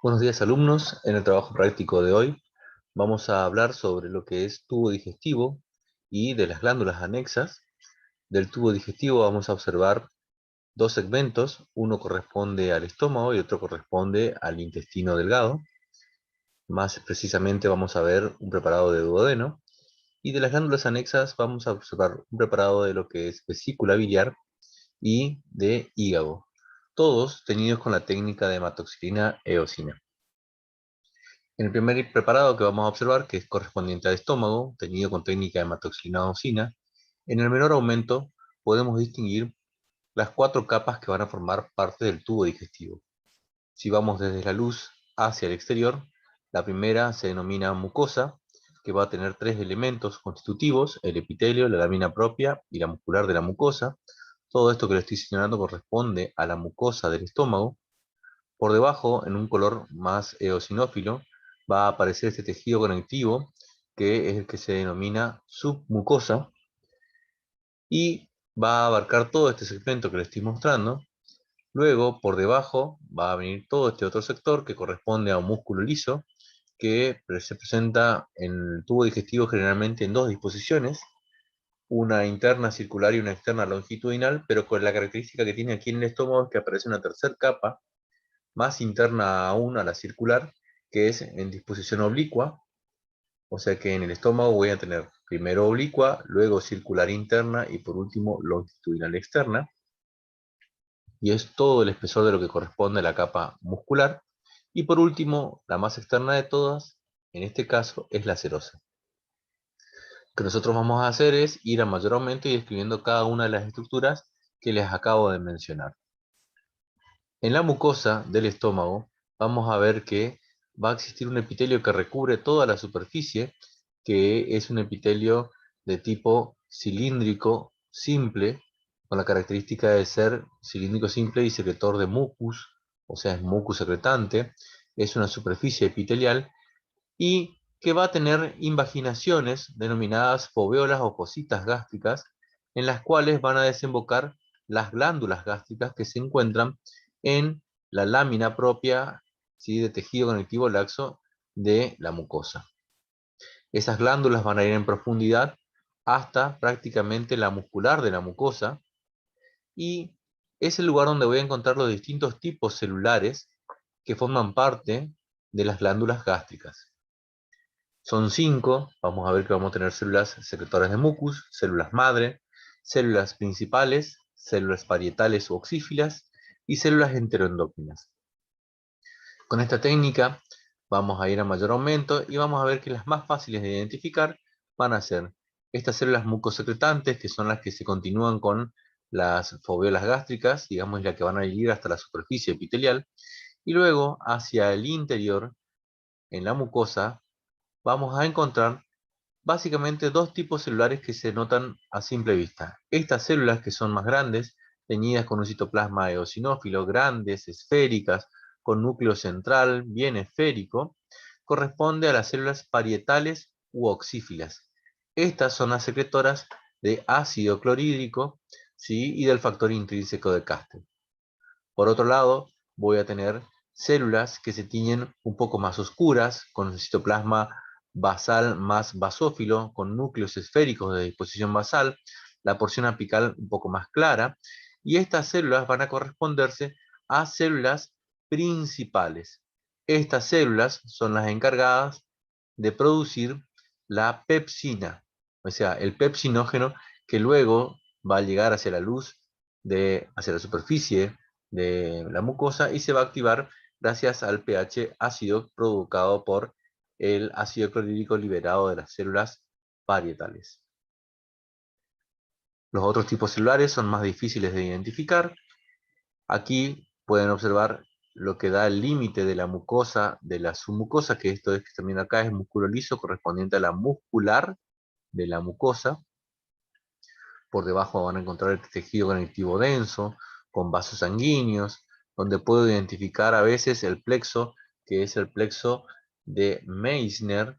Buenos días, alumnos. En el trabajo práctico de hoy vamos a hablar sobre lo que es tubo digestivo y de las glándulas anexas. Del tubo digestivo vamos a observar dos segmentos. Uno corresponde al estómago y otro corresponde al intestino delgado. Más precisamente vamos a ver un preparado de duodeno. Y de las glándulas anexas vamos a observar un preparado de lo que es vesícula biliar y de hígado. Todos teñidos con la técnica de hematoxilina eosina. En el primer preparado que vamos a observar, que es correspondiente al estómago, teñido con técnica de hematoxilina, en el menor aumento podemos distinguir las cuatro capas que van a formar parte del tubo digestivo. Si vamos desde la luz hacia el exterior, la primera se denomina mucosa, que va a tener tres elementos constitutivos: el epitelio, la lámina propia y la muscular de la mucosa. Todo esto que le estoy señalando corresponde a la mucosa del estómago. Por debajo, en un color más eosinófilo, va a aparecer este tejido conectivo, que es el que se denomina submucosa, y va a abarcar todo este segmento que les estoy mostrando. Luego, por debajo, va a venir todo este otro sector que corresponde a un músculo liso, que se presenta en el tubo digestivo generalmente en dos disposiciones, una interna circular y una externa longitudinal, pero con la característica que tiene aquí en el estómago es que aparece una tercera capa más interna aún a la circular, que es en disposición oblicua. O sea que en el estómago voy a tener primero oblicua, luego circular interna y por último longitudinal externa. Y es todo el espesor de lo que corresponde a la capa muscular. Y por último, la más externa de todas, en este caso, es la serosa. Lo que nosotros vamos a hacer es ir a mayor aumento y describiendo cada una de las estructuras que les acabo de mencionar. En la mucosa del estómago vamos a ver que va a existir un epitelio que recubre toda la superficie, que es un epitelio de tipo cilíndrico simple, con la característica de ser cilíndrico simple y secretor de mucus, o sea, es mucus secretante. Es una superficie epitelial y que va a tener invaginaciones denominadas foveolas o fositas gástricas, en las cuales van a desembocar las glándulas gástricas que se encuentran en la lámina propia, ¿sí?, de tejido conectivo laxo de la mucosa. Esas glándulas van a ir en profundidad hasta prácticamente la muscular de la mucosa, y es el lugar donde voy a encontrar los distintos tipos celulares que forman parte de las glándulas gástricas. Son cinco. Vamos a ver que vamos a tener células secretoras de mucus, células madre, células principales, células parietales o oxífilas y células enteroendócrinas. Con esta técnica vamos a ir a mayor aumento y vamos a ver que las más fáciles de identificar van a ser estas células mucosecretantes, que son las que se continúan con las foveolas gástricas, digamos, las que van a ir hasta la superficie epitelial, y luego hacia el interior, en la mucosa, vamos a encontrar básicamente dos tipos celulares que se notan a simple vista. Estas células, que son más grandes, teñidas con un citoplasma eosinófilo, grandes, esféricas, con núcleo central bien esférico, corresponde a las células parietales u oxífilas. Estas son las secretoras de ácido clorhídrico, ¿sí?, y del factor intrínseco de Castel. Por otro lado, voy a tener células que se tiñen un poco más oscuras, con un citoplasma basal más basófilo, con núcleos esféricos de disposición basal, la porción apical un poco más clara, y estas células van a corresponderse a células principales. Estas células son las encargadas de producir la pepsina, o sea, el pepsinógeno, que luego va a llegar hacia la luz, hacia la superficie de la mucosa, y se va a activar gracias al pH ácido provocado por el ácido clorhídrico liberado de las células parietales. Los otros tipos celulares son más difíciles de identificar. Aquí pueden observar lo que da el límite de la mucosa de la submucosa, que esto es que también acá es músculo liso correspondiente a la muscular de la mucosa. Por debajo van a encontrar el tejido conectivo denso, con vasos sanguíneos, donde puedo identificar a veces el plexo, que es el plexo de Meissner,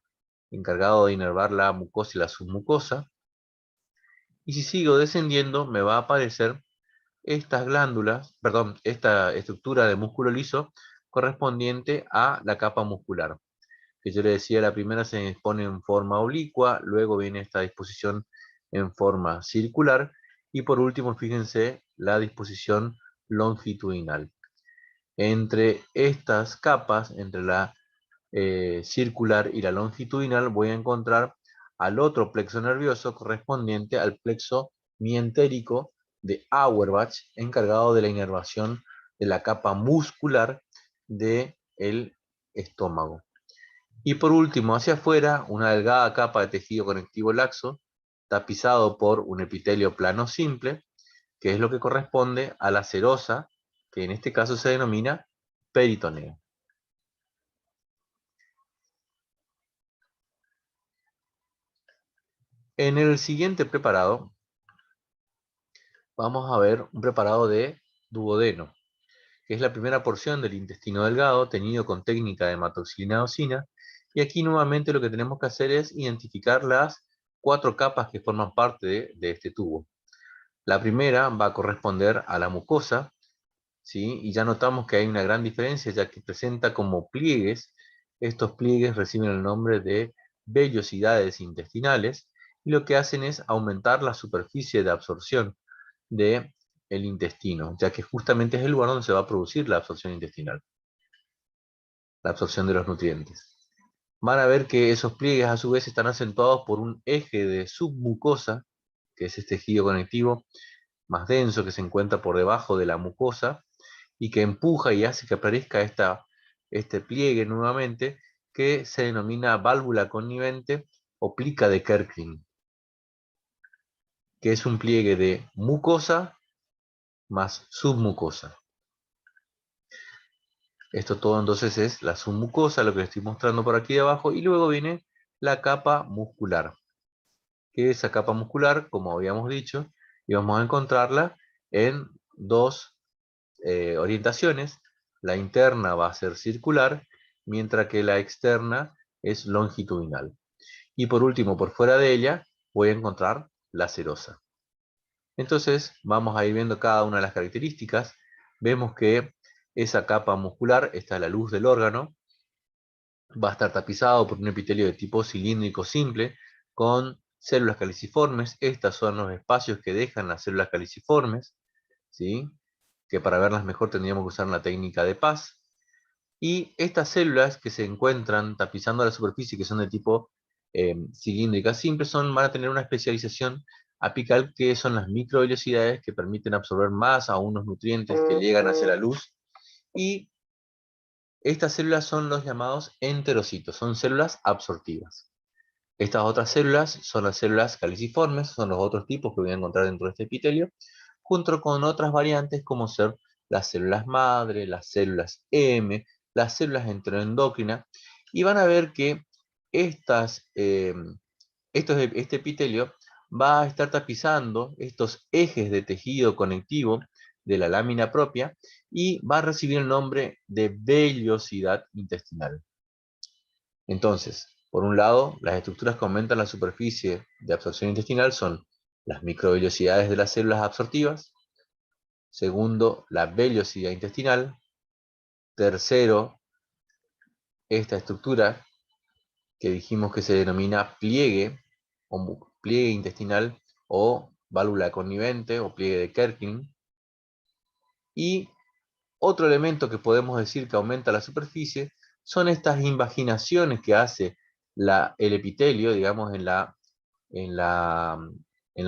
encargado de inervar la mucosa y la submucosa. Y si sigo descendiendo, me va a aparecer estas glándulas, perdón, esta estructura de músculo liso, correspondiente a la capa muscular. Que yo le decía, la primera se dispone en forma oblicua, luego viene esta disposición en forma circular, y por último, fíjense, la disposición longitudinal. Entre estas capas, entre la circular y la longitudinal, voy a encontrar al otro plexo nervioso correspondiente al plexo mientérico de Auerbach, encargado de la inervación de la capa muscular del estómago. Y por último, hacia afuera, una delgada capa de tejido conectivo laxo, tapizado por un epitelio plano simple, que es lo que corresponde a la serosa, que en este caso se denomina peritoneo. En el siguiente preparado, vamos a ver un preparado de duodeno, que es la primera porción del intestino delgado, teñido con técnica de hematoxilina-eosina, y aquí nuevamente lo que tenemos que hacer es identificar las 4 capas que forman parte de este tubo. La primera va a corresponder a la mucosa, ¿sí? Y ya notamos que hay una gran diferencia, ya que presenta como pliegues. Estos pliegues reciben el nombre de vellosidades intestinales, y lo que hacen es aumentar la superficie de absorción del intestino, ya que justamente es el lugar donde se va a producir la absorción intestinal, la absorción de los nutrientes. Van a ver que esos pliegues a su vez están acentuados por un eje de submucosa, que es este tejido conectivo más denso que se encuentra por debajo de la mucosa, y que empuja y hace que aparezca este pliegue nuevamente, que se denomina válvula connivente o plica de Kerkring, que es un pliegue de mucosa más submucosa. Esto todo entonces es la submucosa, lo que les estoy mostrando por aquí de abajo, y luego viene la capa muscular, que esa capa muscular, como habíamos dicho, íbamos a encontrarla en dos orientaciones. La interna va a ser circular, mientras que la externa es longitudinal. Y por último, por fuera de ella, voy a encontrar la serosa. Entonces, vamos a ir viendo cada una de las características. Vemos que esa capa muscular, esta es la luz del órgano, va a estar tapizado por un epitelio de tipo cilíndrico simple, con células caliciformes. Estos son los espacios que dejan las células caliciformes, ¿sí? Que para verlas mejor tendríamos que usar la técnica de Paz. Y estas células que se encuentran tapizando la superficie, que son de tipo cilíndrica simple, van a tener una especialización apical, que son las microvellosidades, que permiten absorber más a unos nutrientes que llegan hacia la luz. Y estas células son los llamados enterocitos, son células absortivas. Estas otras células son las células caliciformes, son los otros tipos que voy a encontrar dentro de este epitelio, junto con otras variantes como ser las células madre, las células M, las células enteroendocrinas, y van a ver que este epitelio va a estar tapizando estos ejes de tejido conectivo de la lámina propia, y va a recibir el nombre de vellosidad intestinal. Entonces, por un lado, las estructuras que aumentan la superficie de absorción intestinal son las microvellosidades de las células absortivas. Segundo, la vellosidad intestinal. Tercero, esta estructura que dijimos que se denomina pliegue, o pliegue intestinal, o válvula connivente, o pliegue de Kerkring. Y otro elemento que podemos decir que aumenta la superficie son estas invaginaciones que hace el epitelio, digamos, en la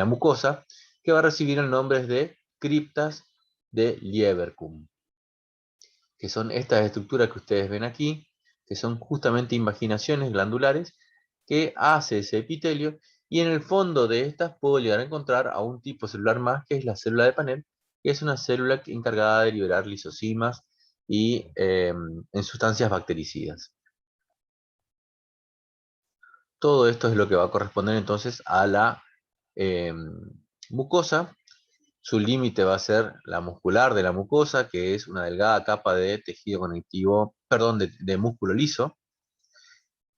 mucosa, que va a recibir el nombre de criptas de Lieberkühn, que son estas estructuras que ustedes ven aquí, que son justamente invaginaciones glandulares que hace ese epitelio, y en el fondo de estas puedo llegar a encontrar a un tipo celular más, que es la célula de Panel, que es una célula encargada de liberar lisosimas y en sustancias bactericidas. Todo esto es lo que va a corresponder entonces a la mucosa. Su límite va a ser la muscular de la mucosa, que es una delgada capa de tejido conectivo, perdón, de músculo liso.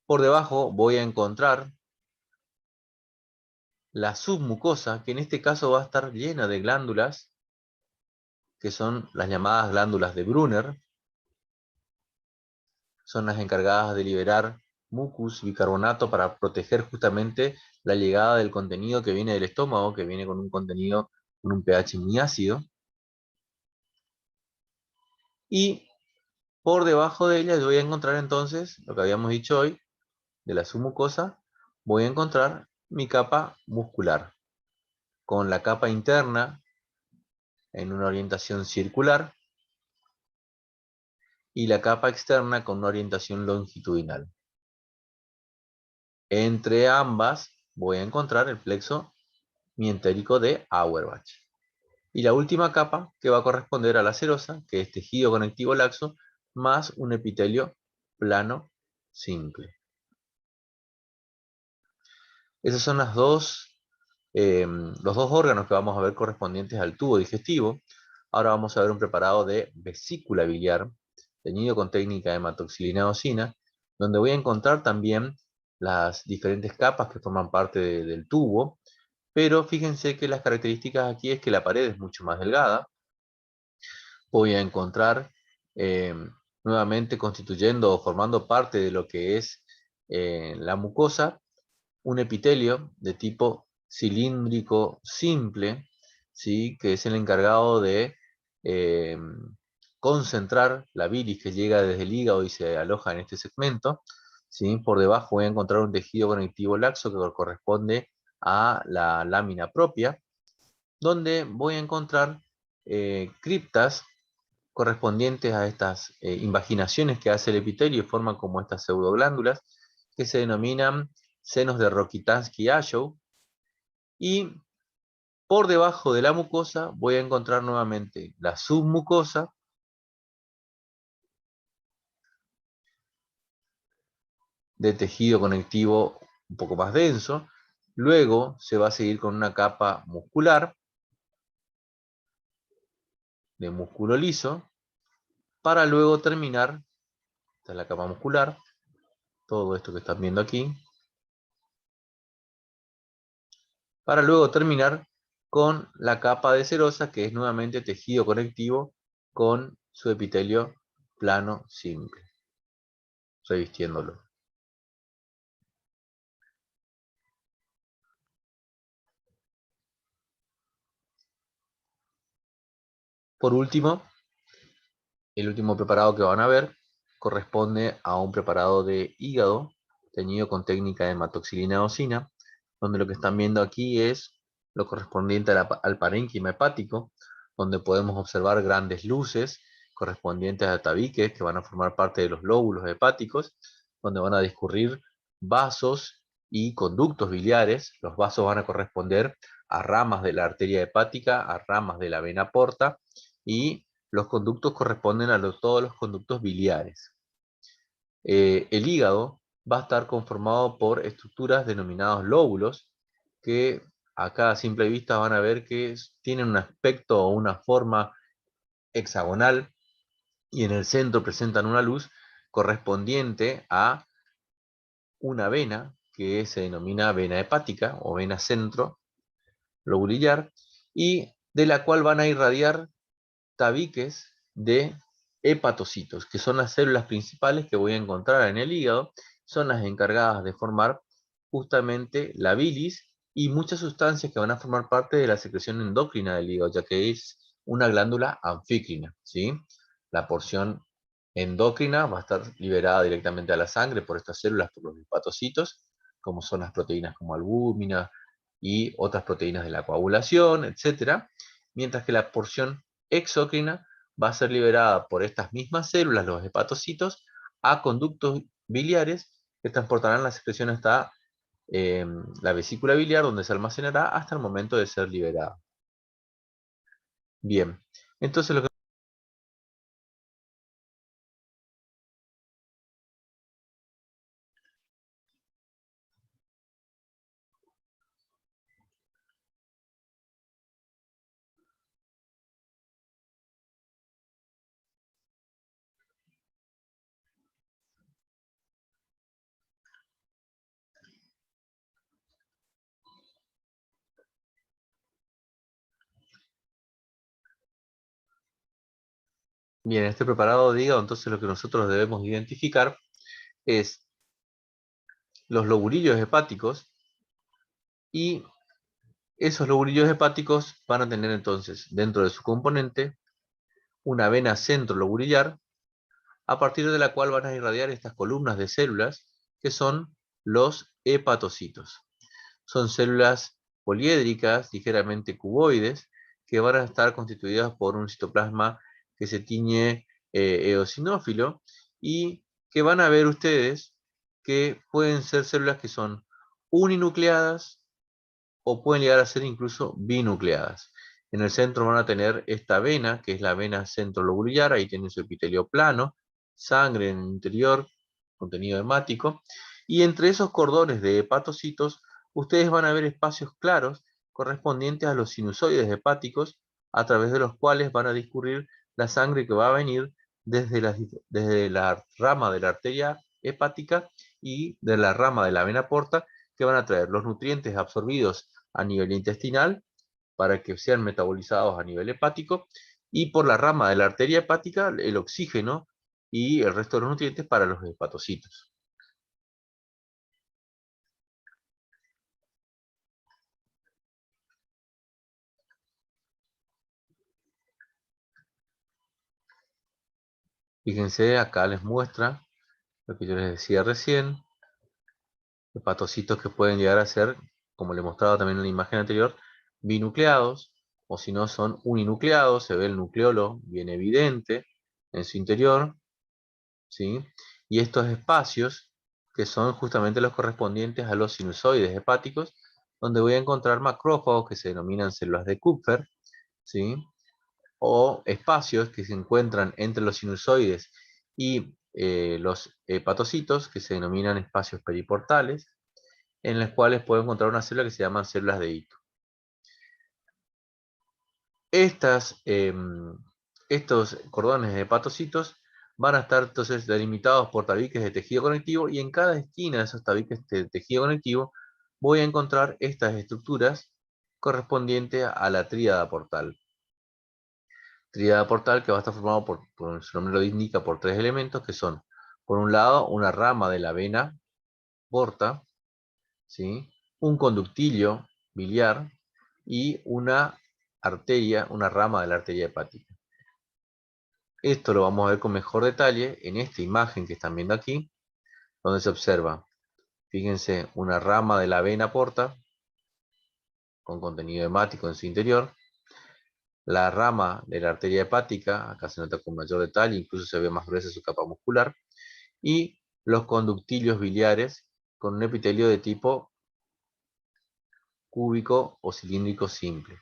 Por debajo voy a encontrar la submucosa, que en este caso va a estar llena de glándulas, que son las llamadas glándulas de Brunner. son las encargadas de liberar mucus, bicarbonato, para proteger justamente la llegada del contenido que viene del estómago, que viene con un contenido con un pH muy ácido. Y por debajo de ella yo voy a encontrar entonces, lo que habíamos dicho hoy, de la submucosa, voy a encontrar mi capa muscular, con la capa interna en una orientación circular y la capa externa con una orientación longitudinal. Entre ambas voy a encontrar el plexo mientérico de Auerbach. Y la última capa que va a corresponder a la serosa, que es tejido conectivo laxo, más un epitelio plano simple. Esos son los dos órganos que vamos a ver correspondientes al tubo digestivo. Ahora vamos a ver un preparado de vesícula biliar, teñido con técnica de hematoxilina-eosina, donde voy a encontrar también las diferentes capas que forman parte del tubo, pero fíjense que las características aquí es que la pared es mucho más delgada. Voy a encontrar eh, nuevamente constituyendo o formando parte de lo que es la mucosa, un epitelio de tipo cilíndrico simple, ¿sí? Que es el encargado de eh, concentrar la bilis que llega desde el hígado y se aloja en este segmento. ¿Sí? Por debajo voy a encontrar un tejido conectivo laxo que corresponde a la lámina propia, donde voy a encontrar criptas correspondientes a estas invaginaciones que hace el epitelio y forman como estas pseudoglándulas que se denominan senos de Rokitansky-Ashow. Y por debajo de la mucosa voy a encontrar nuevamente la submucosa, de tejido conectivo un poco más denso. Luego se va a seguir con una capa muscular de músculo liso, para luego terminar, esta es la capa muscular, todo esto que están viendo aquí, para luego terminar con la capa de serosa, que es nuevamente tejido conectivo con su epitelio plano simple, revistiéndolo. Por último, el último preparado que van a ver corresponde a un preparado de hígado teñido con técnica de hematoxilina-eosina, donde lo que están viendo aquí es lo correspondiente al parénquima hepático, donde podemos observar grandes luces correspondientes a tabiques que van a formar parte de los lóbulos hepáticos, donde van a discurrir vasos y conductos biliares. Los vasos van a corresponder a ramas de la arteria hepática, a ramas de la vena porta, y los conductos corresponden a todos los conductos biliares. El hígado va a estar conformado por estructuras denominadas lóbulos, que acá a simple vista van a ver que tienen un aspecto o una forma hexagonal, y en el centro presentan una luz correspondiente a una vena que se denomina vena hepática o vena centro lobulillar, y de la cual van a irradiar tabiques de hepatocitos, que son las células principales que voy a encontrar en el hígado. Son las encargadas de formar justamente la bilis y muchas sustancias que van a formar parte de la secreción endocrina del hígado, ya que es una glándula anfícrina, ¿sí? La porción endocrina va a estar liberada directamente a la sangre por estas células, por los hepatocitos, como son las proteínas como albúmina y otras proteínas de la coagulación, etcétera, mientras que la porción exócrina va a ser liberada por estas mismas células, los hepatocitos, a conductos biliares que transportarán la secreción hasta la vesícula biliar, donde se almacenará hasta el momento de ser liberada. Bien, entonces lo que Bien, este preparado de hígado, entonces lo que nosotros debemos identificar es los lobulillos hepáticos, y esos lobulillos hepáticos van a tener entonces dentro de su componente una vena centrolobulillar, a partir de la cual van a irradiar estas columnas de células que son los hepatocitos. Son células poliédricas, ligeramente cuboides, que van a estar constituidas por un citoplasma que se tiñe eosinófilo, y que van a ver ustedes que pueden ser células que son uninucleadas o pueden llegar a ser incluso binucleadas. En el centro van a tener esta vena, que es la vena centrolobulillar, ahí tienen su epitelio plano, sangre en el interior, contenido hemático, y entre esos cordones de hepatocitos, ustedes van a ver espacios claros correspondientes a los sinusoides hepáticos, a través de los cuales van a discurrir la sangre que va a venir desde la rama de la arteria hepática y de la rama de la vena porta, que van a traer los nutrientes absorbidos a nivel intestinal para que sean metabolizados a nivel hepático, y por la rama de la arteria hepática el oxígeno y el resto de los nutrientes para los hepatocitos. Fíjense, acá les muestra lo que yo les decía recién, hepatocitos que pueden llegar a ser, como le mostraba también en la imagen anterior, binucleados, o si no son uninucleados, se ve el nucleolo bien evidente en su interior, ¿sí? Y estos espacios, que son justamente los correspondientes a los sinusoides hepáticos, donde voy a encontrar macrófagos que se denominan células de Kupffer, ¿sí? O espacios que se encuentran entre los sinusoides y los hepatocitos, que se denominan espacios periportales, en los cuales puedo encontrar una célula que se llaman células de Ito. Estos cordones de hepatocitos van a estar entonces delimitados por tabiques de tejido conectivo, y en cada esquina de esos tabiques de tejido conectivo voy a encontrar estas estructuras correspondientes a la tríada portal. Tríada portal que va a estar formado por su nombre lo indica, por tres elementos que son, por un lado, una rama de la vena porta, ¿sí? Un conductillo biliar y una arteria, una rama de la arteria hepática. Esto lo vamos a ver con mejor detalle en esta imagen que están viendo aquí, donde se observa, fíjense, una rama de la vena porta con contenido hemático en su interior, la rama de la arteria hepática, acá se nota con mayor detalle, incluso se ve más gruesa su capa muscular, y los conductillos biliares con un epitelio de tipo cúbico o cilíndrico simple,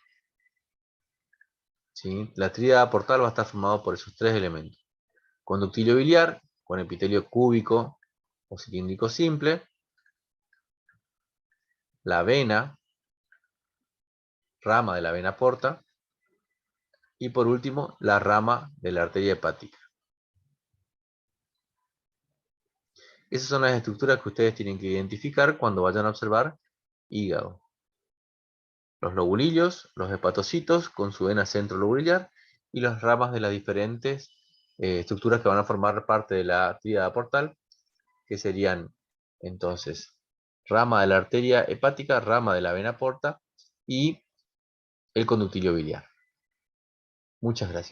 ¿sí? La tríada portal va a estar formada por esos tres elementos: conductillo biliar con epitelio cúbico o cilíndrico simple, la vena, rama de la vena porta, y por último la rama de la arteria hepática. Esas son las estructuras que ustedes tienen que identificar cuando vayan a observar hígado. Los lobulillos, los hepatocitos con su vena centrolobulillar, y las ramas de las diferentes estructuras que van a formar parte de la tríada portal, que serían entonces rama de la arteria hepática, rama de la vena porta y el conductillo biliar. Muchas gracias.